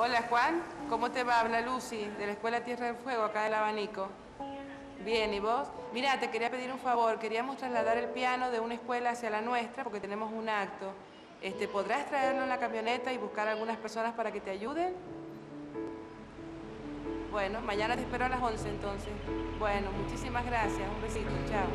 Hola Juan, ¿cómo te va? Habla Lucy, de la Escuela Tierra del Fuego, acá del Abanico. Bien, ¿y vos? Mira, te quería pedir un favor, queríamos trasladar el piano de una escuela hacia la nuestra porque tenemos un acto. ¿Podrás traerlo en la camioneta y buscar a algunas personas para que te ayuden? Bueno, mañana te espero a las 11 entonces. Bueno, muchísimas gracias, un besito, chao.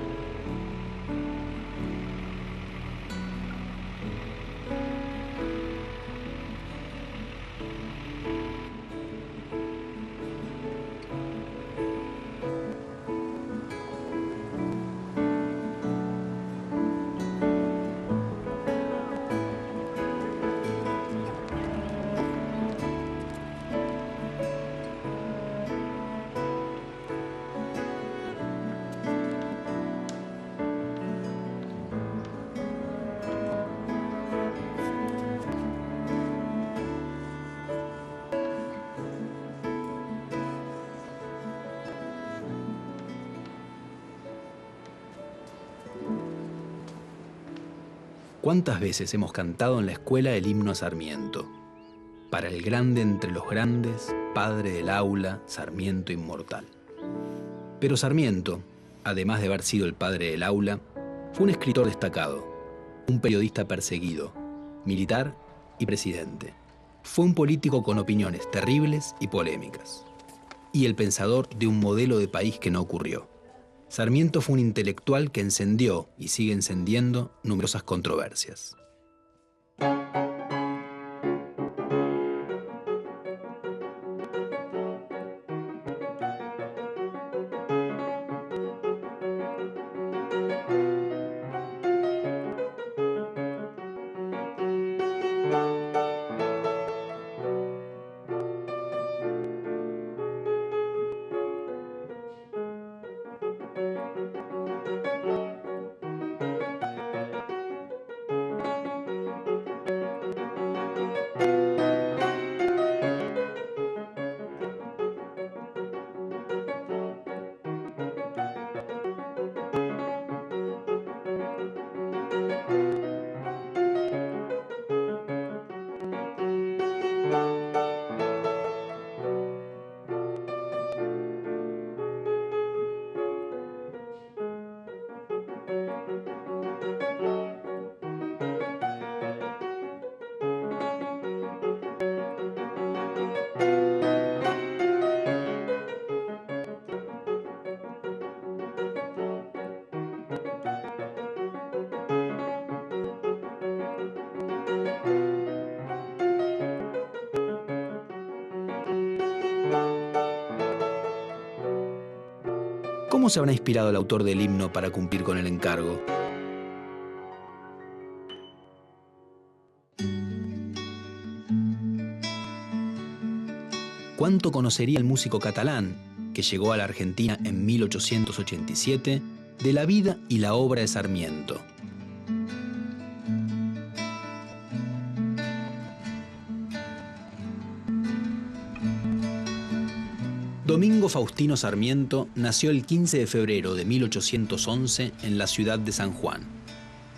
¿Cuántas veces hemos cantado en la escuela el himno a Sarmiento? Para el grande entre los grandes, padre del aula, Sarmiento inmortal. Pero Sarmiento, además de haber sido el padre del aula, fue un escritor destacado, un periodista perseguido, militar y presidente. Fue un político con opiniones terribles y polémicas. Y el pensador de un modelo de país que no ocurrió. Sarmiento fue un intelectual que encendió y sigue encendiendo numerosas controversias. ¿Cómo se habrá inspirado el autor del himno para cumplir con el encargo? ¿Cuánto conocería el músico catalán, que llegó a la Argentina en 1887, de la vida y la obra de Sarmiento? Domingo Faustino Sarmiento nació el 15 de febrero de 1811 en la ciudad de San Juan,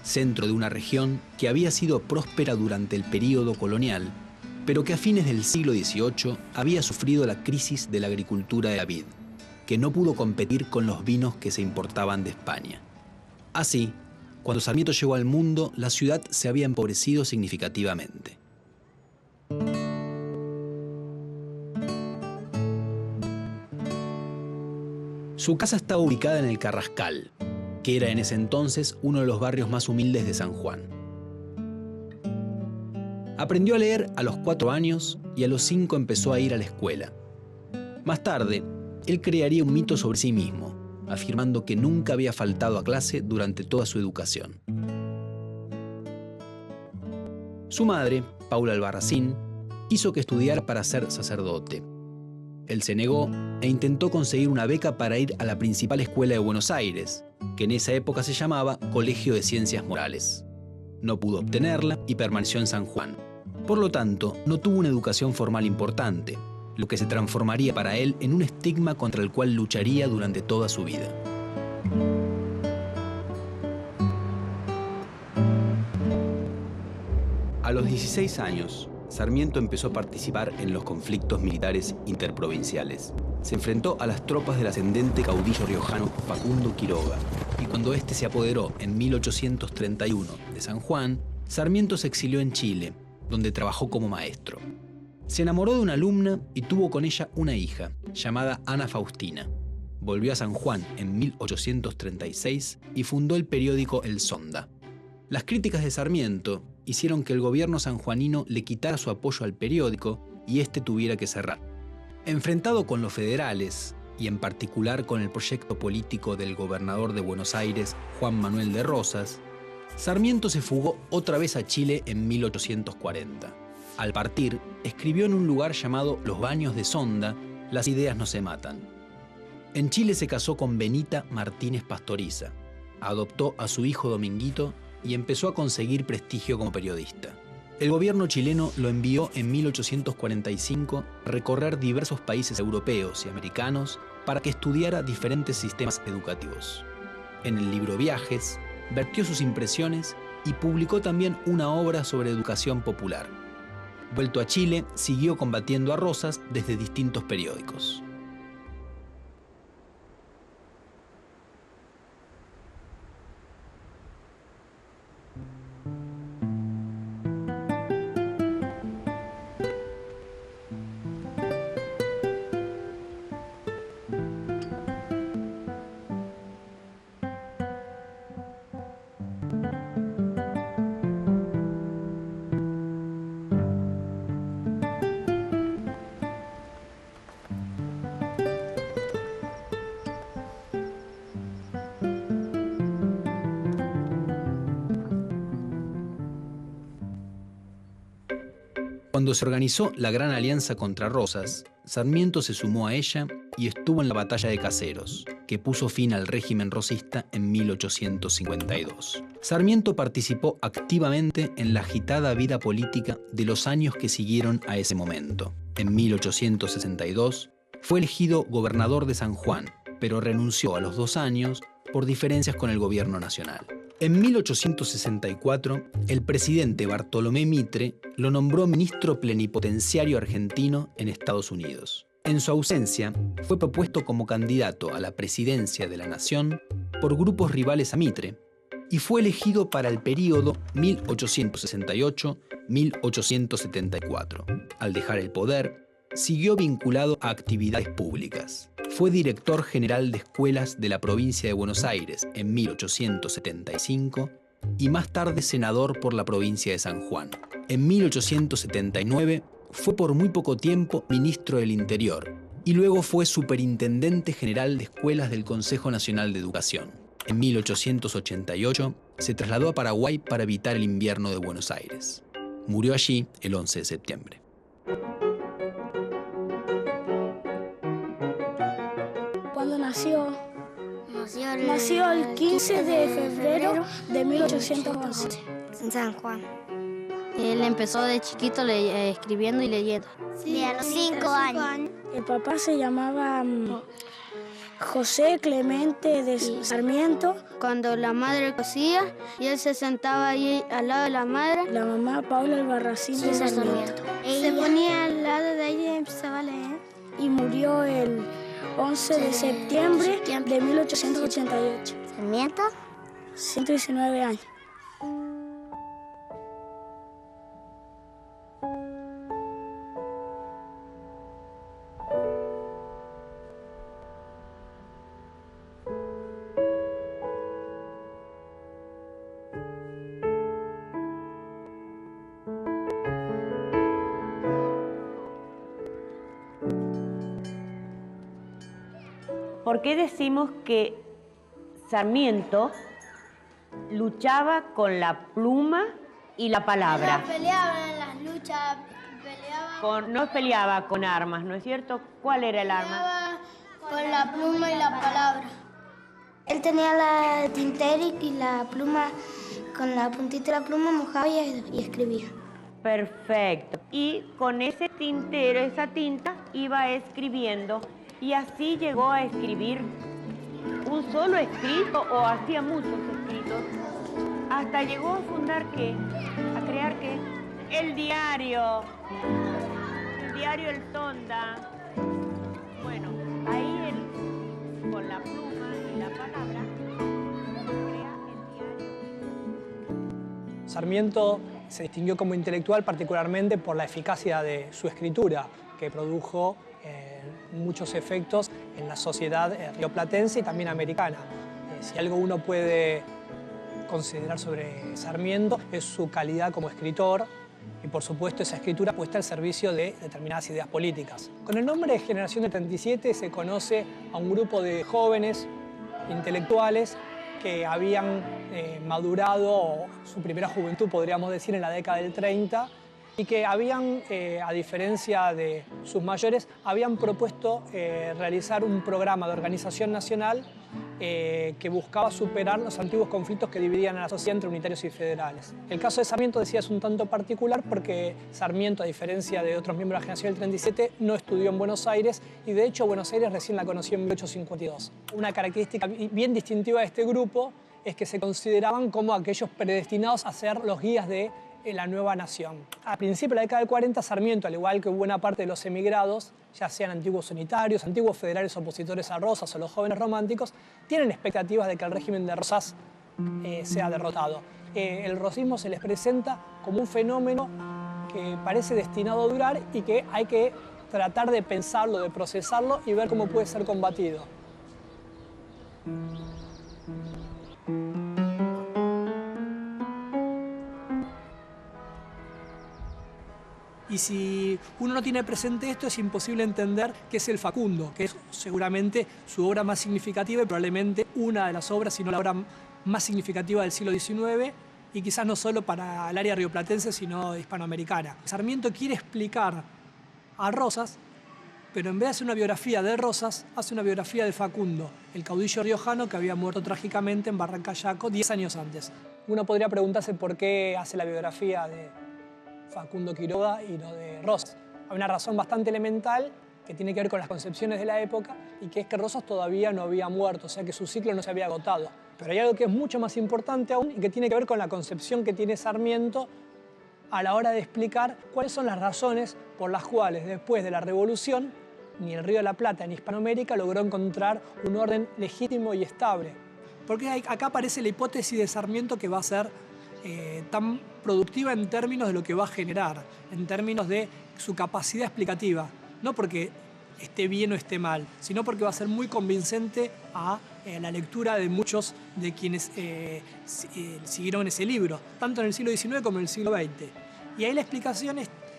centro de una región que había sido próspera durante el período colonial, pero que a fines del siglo XVIII había sufrido la crisis de la agricultura de la vid, que no pudo competir con los vinos que se importaban de España. Así, cuando Sarmiento llegó al mundo, la ciudad se había empobrecido significativamente. Su casa estaba ubicada en el Carrascal, que era en ese entonces uno de los barrios más humildes de San Juan. Aprendió a leer a los 4 años y a los 5 empezó a ir a la escuela. Más tarde, él crearía un mito sobre sí mismo, afirmando que nunca había faltado a clase durante toda su educación. Su madre, Paula Albarracín, quiso que estudiara para ser sacerdote. Él se negó e intentó conseguir una beca para ir a la principal escuela de Buenos Aires, que en esa época se llamaba Colegio de Ciencias Morales. No pudo obtenerla y permaneció en San Juan. Por lo tanto, no tuvo una educación formal importante, lo que se transformaría para él en un estigma contra el cual lucharía durante toda su vida. A los 16 años, Sarmiento empezó a participar en los conflictos militares interprovinciales. Se enfrentó a las tropas del ascendente caudillo riojano Facundo Quiroga, y cuando este se apoderó en 1831 de San Juan, Sarmiento se exilió en Chile, donde trabajó como maestro. Se enamoró de una alumna y tuvo con ella una hija, llamada Ana Faustina. Volvió a San Juan en 1836 y fundó el periódico El Sonda. Las críticas de Sarmiento hicieron que el gobierno sanjuanino le quitara su apoyo al periódico y este tuviera que cerrar. Enfrentado con los federales, y en particular con el proyecto político del gobernador de Buenos Aires, Juan Manuel de Rosas, Sarmiento se fugó otra vez a Chile en 1840. Al partir, escribió en un lugar llamado Los Baños de Sonda, Las ideas no se matan. En Chile se casó con Benita Martínez Pastoriza, adoptó a su hijo Dominguito y empezó a conseguir prestigio como periodista. El gobierno chileno lo envió en 1845 a recorrer diversos países europeos y americanos para que estudiara diferentes sistemas educativos. En el libro Viajes, vertió sus impresiones y publicó también una obra sobre educación popular. Vuelto a Chile, siguió combatiendo a Rosas desde distintos periódicos. Cuando se organizó la Gran Alianza contra Rosas, Sarmiento se sumó a ella y estuvo en la Batalla de Caseros, que puso fin al régimen rosista en 1852. Sarmiento participó activamente en la agitada vida política de los años que siguieron a ese momento. En 1862 fue elegido gobernador de San Juan, pero renunció a los 2 años por diferencias con el gobierno nacional. En 1864, el presidente Bartolomé Mitre lo nombró ministro plenipotenciario argentino en Estados Unidos. En su ausencia, fue propuesto como candidato a la presidencia de la nación por grupos rivales a Mitre y fue elegido para el período 1868-1874. Al dejar el poder, siguió vinculado a actividades públicas. Fue director general de escuelas de la provincia de Buenos Aires en 1875 y más tarde senador por la provincia de San Juan. En 1879 fue por muy poco tiempo ministro del Interior y luego fue superintendente general de escuelas del Consejo Nacional de Educación. En 1888 se trasladó a Paraguay para evitar el invierno de Buenos Aires. Murió allí el 11 de septiembre. ¿Cuándo nació? Nació el 15 de febrero de 1811. En San Juan. Él empezó de chiquito escribiendo y leyendo. Sí, a los 5 años. El papá se llamaba José Clemente de Sarmiento. Cuando la madre cosía y él se sentaba ahí al lado de la madre. La mamá Paula Albarracín de Sarmiento. Se ponía al lado de ella y empezaba a leer. Y murió el 11 de septiembre de 1888. ¿Sarmiento? 119 años. ¿Por qué decimos que Sarmiento luchaba con la pluma y la palabra? Peleaba en las luchas, No peleaba con armas, ¿no es cierto? ¿Cuál era el arma? Con la pluma y la palabra. Él tenía la tintera y la pluma, con la puntita de la pluma mojaba y escribía. Perfecto. Y con ese tintero, esa tinta, iba escribiendo. Y así llegó a escribir un solo escrito o hacía muchos escritos. Hasta llegó a fundar ¿qué? A crear ¿qué? El diario El Sonda. Bueno, ahí él, con la pluma y la palabra, crea el diario. Sarmiento se distinguió como intelectual particularmente por la eficacia de su escritura, que produjo muchos efectos en la sociedad rioplatense y también americana. Si algo uno puede considerar sobre Sarmiento es su calidad como escritor y, por supuesto, esa escritura puesta al servicio de determinadas ideas políticas. Con el nombre de Generación del 37 se conoce a un grupo de jóvenes intelectuales que habían madurado su primera juventud, podríamos decir, en la década del 30 y que habían, a diferencia de sus mayores, habían propuesto realizar un programa de organización nacional que buscaba superar los antiguos conflictos que dividían a la sociedad entre unitarios y federales. El caso de Sarmiento, decía, es un tanto particular porque Sarmiento, a diferencia de otros miembros de la Generación del 37, no estudió en Buenos Aires y, de hecho, Buenos Aires recién la conoció en 1852. Una característica bien distintiva de este grupo es que se consideraban como aquellos predestinados a ser los guías de la nueva nación. A principios de la década del 40, Sarmiento, al igual que buena parte de los emigrados, ya sean antiguos unitarios, antiguos federales opositores a Rosas o los jóvenes románticos, tienen expectativas de que el régimen de Rosas sea derrotado. El rosismo se les presenta como un fenómeno que parece destinado a durar y que hay que tratar de pensarlo, de procesarlo y ver cómo puede ser combatido. Y si uno no tiene presente esto, es imposible entender qué es el Facundo, que es seguramente su obra más significativa y probablemente una de las obras, si no la obra más significativa del siglo XIX, y quizás no solo para el área rioplatense, sino hispanoamericana. Sarmiento quiere explicar a Rosas, pero en vez de hacer una biografía de Rosas, hace una biografía de Facundo, el caudillo riojano que había muerto trágicamente en Barrancayaco 10 años antes. Uno podría preguntarse por qué hace la biografía de Facundo Quiroga y no de Rosas. Hay una razón bastante elemental que tiene que ver con las concepciones de la época y que es que Rosas todavía no había muerto, o sea que su ciclo no se había agotado. Pero hay algo que es mucho más importante aún y que tiene que ver con la concepción que tiene Sarmiento a la hora de explicar cuáles son las razones por las cuales después de la Revolución ni el Río de la Plata ni Hispanoamérica logró encontrar un orden legítimo y estable. Porque acá aparece la hipótesis de Sarmiento que va a ser tan productiva en términos de lo que va a generar, en términos de su capacidad explicativa. No porque esté bien o esté mal, sino porque va a ser muy convincente a la lectura de muchos de quienes siguieron ese libro, tanto en el siglo XIX como en el siglo XX. Y ahí la explicación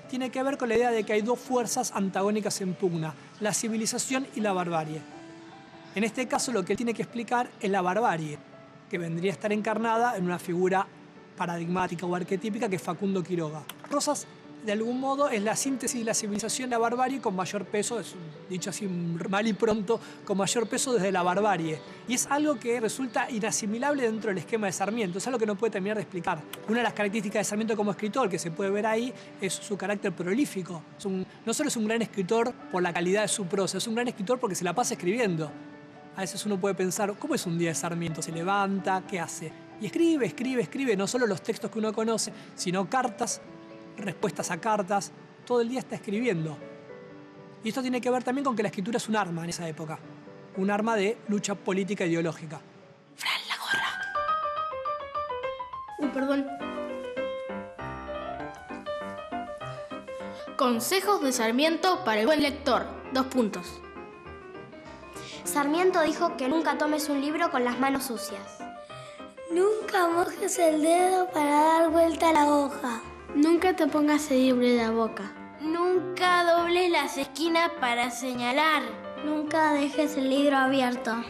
tiene que ver con la idea de que hay dos fuerzas antagónicas en pugna, la civilización y la barbarie. En este caso lo que él tiene que explicar es la barbarie, que vendría a estar encarnada en una figura paradigmática o arquetípica que es Facundo Quiroga. Rosas, de algún modo, es la síntesis de la civilización y la barbarie con mayor peso, es dicho así mal y pronto, con mayor peso desde la barbarie. Y es algo que resulta inasimilable dentro del esquema de Sarmiento, es algo que no puede terminar de explicar. Una de las características de Sarmiento como escritor que se puede ver ahí es su carácter prolífico. No solo es un gran escritor por la calidad de su prosa, es un gran escritor porque se la pasa escribiendo. A veces uno puede pensar, ¿cómo es un día de Sarmiento? ¿Se levanta? ¿Qué hace? Y escribe, no solo los textos que uno conoce, sino cartas, respuestas a cartas, todo el día está escribiendo. Y esto tiene que ver también con que la escritura es un arma en esa época, un arma de lucha política e ideológica. Fran, la gorra. Perdón. Consejos de Sarmiento para el buen lector. 2 puntos. Sarmiento dijo que nunca tomes un libro con las manos sucias. Nunca mojes el dedo para dar vuelta a la hoja. Nunca te pongas el libro en la boca. Nunca dobles las esquinas para señalar. Nunca dejes el libro abierto.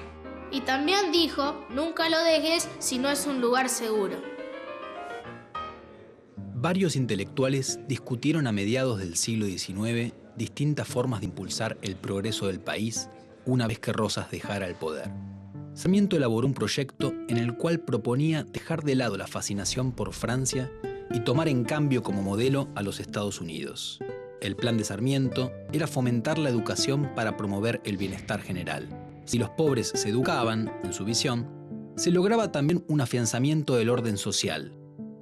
Y también dijo, nunca lo dejes si no es un lugar seguro. Varios intelectuales discutieron a mediados del siglo XIX distintas formas de impulsar el progreso del país una vez que Rosas dejara el poder. Sarmiento elaboró un proyecto en el cual proponía dejar de lado la fascinación por Francia y tomar en cambio como modelo a los Estados Unidos. El plan de Sarmiento era fomentar la educación para promover el bienestar general. Si los pobres se educaban, en su visión, se lograba también un afianzamiento del orden social,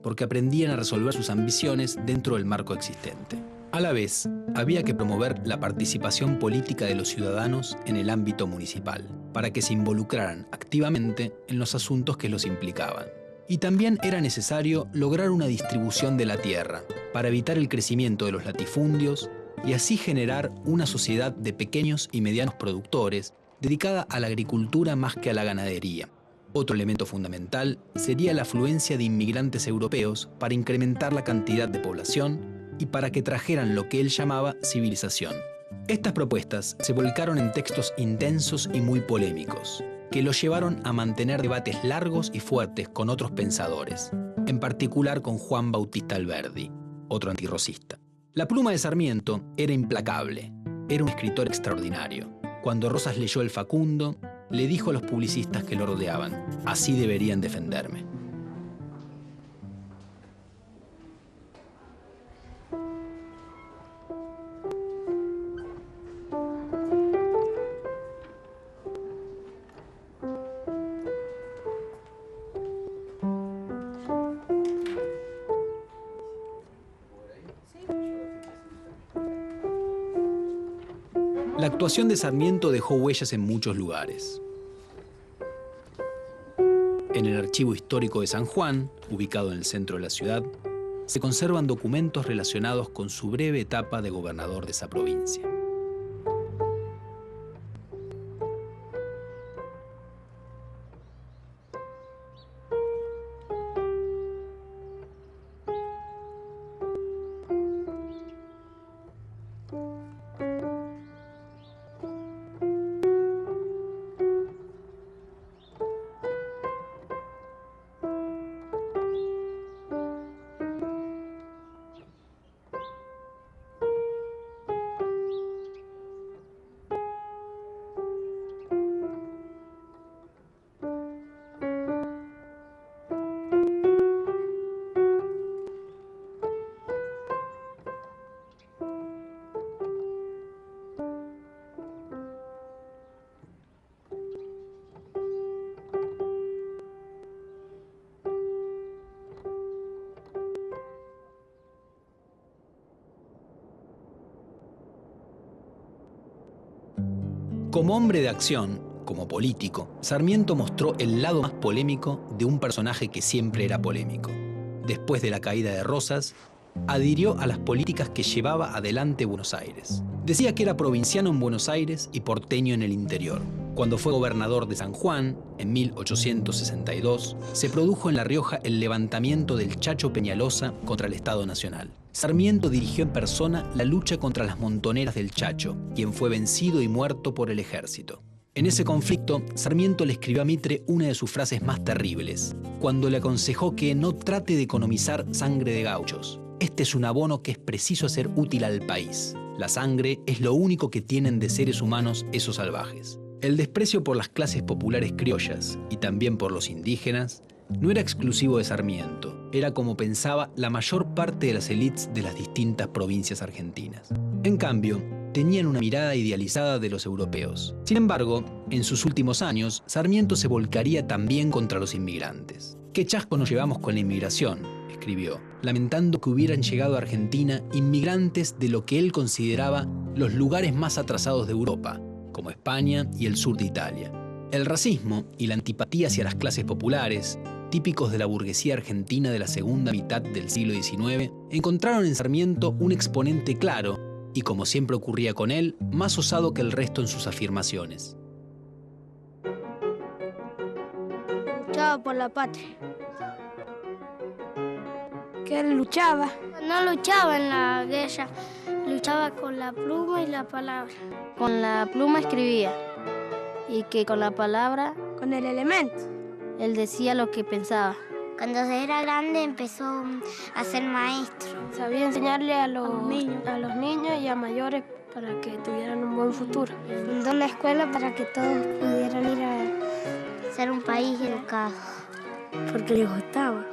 porque aprendían a resolver sus ambiciones dentro del marco existente. A la vez, había que promover la participación política de los ciudadanos en el ámbito municipal, para que se involucraran activamente en los asuntos que los implicaban. Y también era necesario lograr una distribución de la tierra, para evitar el crecimiento de los latifundios y así generar una sociedad de pequeños y medianos productores dedicada a la agricultura más que a la ganadería. Otro elemento fundamental sería la afluencia de inmigrantes europeos para incrementar la cantidad de población y para que trajeran lo que él llamaba civilización. Estas propuestas se volcaron en textos intensos y muy polémicos, que lo llevaron a mantener debates largos y fuertes con otros pensadores, en particular con Juan Bautista Alberdi, otro antirrosista. La pluma de Sarmiento era implacable, era un escritor extraordinario. Cuando Rosas leyó el Facundo, le dijo a los publicistas que lo rodeaban: así deberían defenderme. La actuación de Sarmiento dejó huellas en muchos lugares. En el Archivo Histórico de San Juan, ubicado en el centro de la ciudad, se conservan documentos relacionados con su breve etapa de gobernador de esa provincia. Como hombre de acción, como político, Sarmiento mostró el lado más polémico de un personaje que siempre era polémico. Después de la caída de Rosas, adhirió a las políticas que llevaba adelante Buenos Aires. Decía que era provinciano en Buenos Aires y porteño en el interior. Cuando fue gobernador de San Juan, en 1862, se produjo en La Rioja el levantamiento del Chacho Peñalosa contra el Estado Nacional. Sarmiento dirigió en persona la lucha contra las montoneras del Chacho, quien fue vencido y muerto por el ejército. En ese conflicto, Sarmiento le escribió a Mitre una de sus frases más terribles, cuando le aconsejó que no trate de economizar sangre de gauchos. Este es un abono que es preciso hacer útil al país. La sangre es lo único que tienen de seres humanos esos salvajes. El desprecio por las clases populares criollas y también por los indígenas no era exclusivo de Sarmiento, era como pensaba la mayor parte de las élites de las distintas provincias argentinas. En cambio, tenían una mirada idealizada de los europeos. Sin embargo, en sus últimos años, Sarmiento se volcaría también contra los inmigrantes. «Qué chasco nos llevamos con la inmigración», escribió, lamentando que hubieran llegado a Argentina inmigrantes de lo que él consideraba los lugares más atrasados de Europa, como España y el sur de Italia. El racismo y la antipatía hacia las clases populares, típicos de la burguesía argentina de la segunda mitad del siglo XIX, encontraron en Sarmiento un exponente claro y, como siempre ocurría con él, más osado que el resto en sus afirmaciones. Luchaba por la patria. Que él luchaba. No luchaba en la guerra, luchaba con la pluma y la palabra. Con la pluma escribía y que con la palabra Con el elemento. él decía lo que pensaba. Cuando era grande empezó a ser maestro. Sabía enseñarle a los niños y a mayores para que tuvieran un buen futuro. Fundó una escuela para que todos pudieran ir a ser un país educado. Porque le gustaba.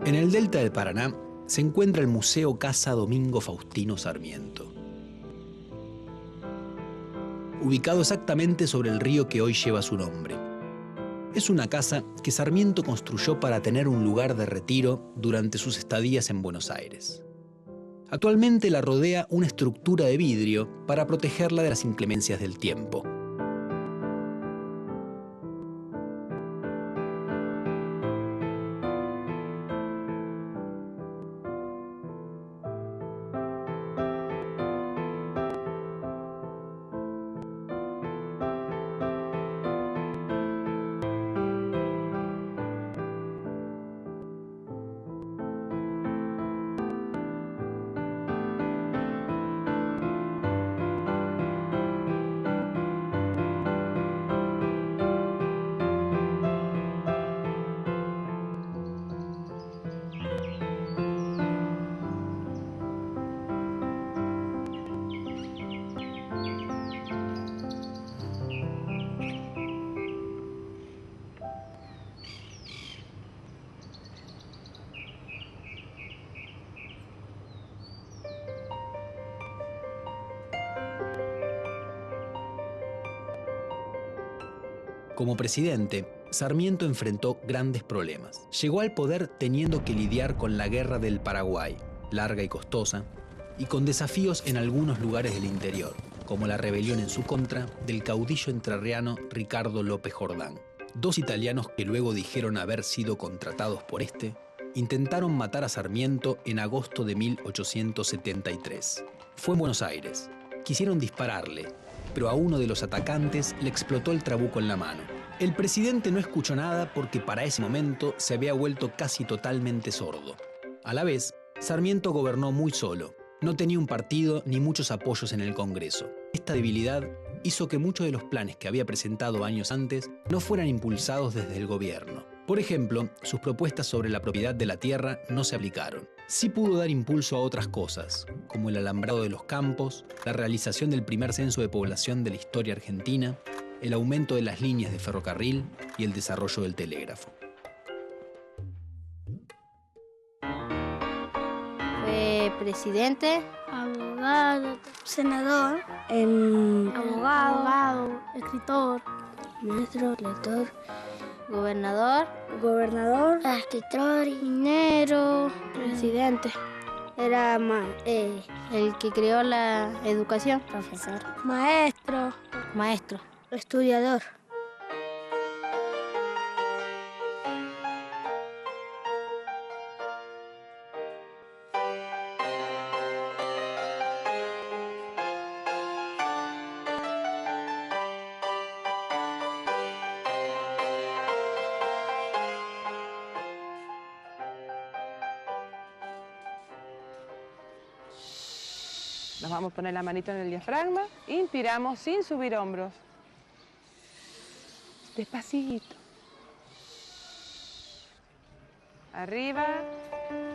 En el delta del Paraná, se encuentra el Museo Casa Domingo Faustino Sarmiento. Ubicado exactamente sobre el río que hoy lleva su nombre. Es una casa que Sarmiento construyó para tener un lugar de retiro durante sus estadías en Buenos Aires. Actualmente la rodea una estructura de vidrio para protegerla de las inclemencias del tiempo. Como presidente, Sarmiento enfrentó grandes problemas. Llegó al poder teniendo que lidiar con la Guerra del Paraguay, larga y costosa, y con desafíos en algunos lugares del interior, como la rebelión en su contra del caudillo entrerriano Ricardo López Jordán. Dos italianos que luego dijeron haber sido contratados por este, intentaron matar a Sarmiento en agosto de 1873. Fue en Buenos Aires. Quisieron dispararle, pero a uno de los atacantes le explotó el trabuco en la mano. El presidente no escuchó nada porque para ese momento se había vuelto casi totalmente sordo. A la vez, Sarmiento gobernó muy solo. No tenía un partido ni muchos apoyos en el Congreso. Esta debilidad hizo que muchos de los planes que había presentado años antes no fueran impulsados desde el gobierno. Por ejemplo, sus propuestas sobre la propiedad de la tierra no se aplicaron. Sí pudo dar impulso a otras cosas, como el alambrado de los campos, la realización del primer censo de población de la historia argentina, el aumento de las líneas de ferrocarril y el desarrollo del telégrafo. Fue presidente, Abogado, senador, abogado, escritor, maestro, lector, gobernador, escritor, minero, presidente. Era el que creó la educación. profesor, Maestro. estudiador. Nos vamos a poner la manito en el diafragma. Inspiramos sin subir hombros. Despacito. Arriba,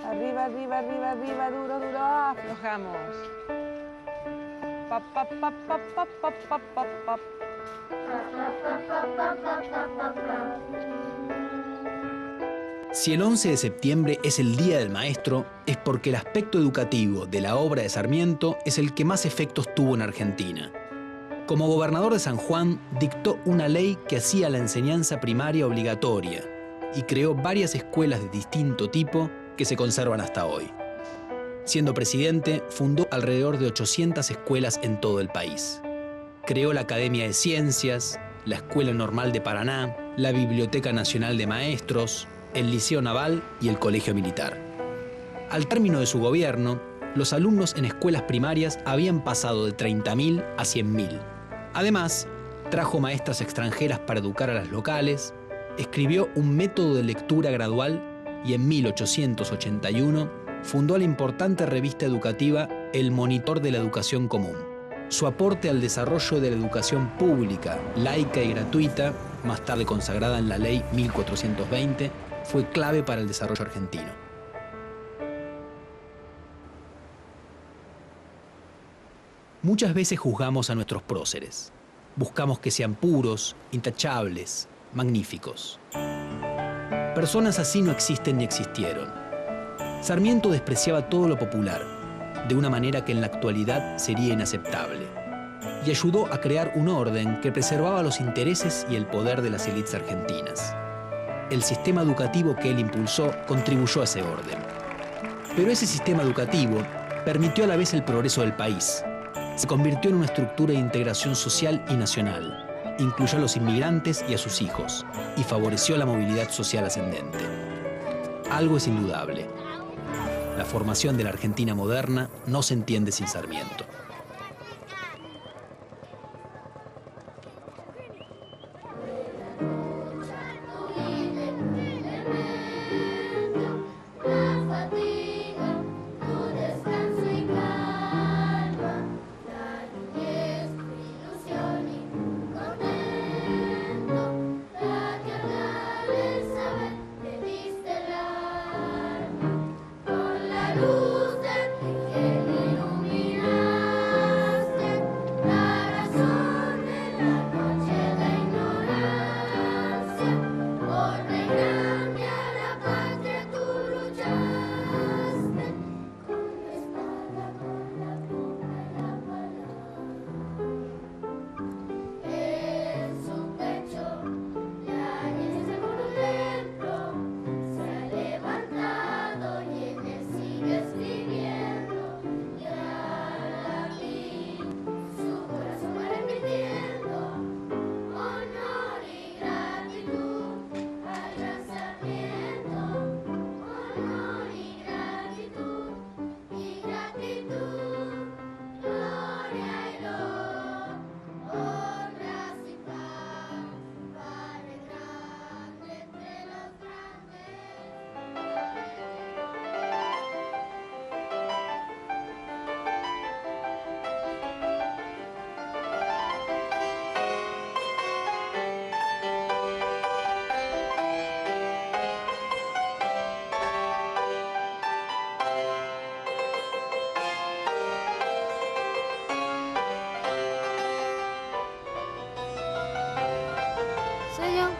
arriba, arriba, arriba, arriba, duro, duro. Aflojamos. Pap, pap, pap, pap, pap, pap, pap, pap, pap. Si el 11 de septiembre es el Día del Maestro, es porque el aspecto educativo de la obra de Sarmiento es el que más efectos tuvo en Argentina. Como gobernador de San Juan, dictó una ley que hacía la enseñanza primaria obligatoria y creó varias escuelas de distinto tipo que se conservan hasta hoy. Siendo presidente, fundó alrededor de 800 escuelas en todo el país. Creó la Academia de Ciencias, la Escuela Normal de Paraná, la Biblioteca Nacional de Maestros, el Liceo Naval y el Colegio Militar. Al término de su gobierno, los alumnos en escuelas primarias habían pasado de 30.000 a 100.000. Además, trajo maestras extranjeras para educar a las locales, escribió un método de lectura gradual y en 1881 fundó la importante revista educativa El Monitor de la Educación Común. Su aporte al desarrollo de la educación pública, laica y gratuita, más tarde consagrada en la Ley 1420, fue clave para el desarrollo argentino. Muchas veces juzgamos a nuestros próceres. Buscamos que sean puros, intachables, magníficos. Personas así no existen ni existieron. Sarmiento despreciaba todo lo popular, de una manera que en la actualidad sería inaceptable, y ayudó a crear un orden que preservaba los intereses y el poder de las élites argentinas. El sistema educativo que él impulsó contribuyó a ese orden. Pero ese sistema educativo permitió a la vez el progreso del país. Se convirtió en una estructura de integración social y nacional. Incluyó a los inmigrantes y a sus hijos, y favoreció la movilidad social ascendente. Algo es indudable. La formación de la Argentina moderna no se entiende sin Sarmiento.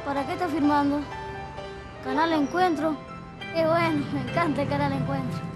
¿Para qué está firmando? Canal Encuentro. Qué bueno, me encanta el Canal Encuentro.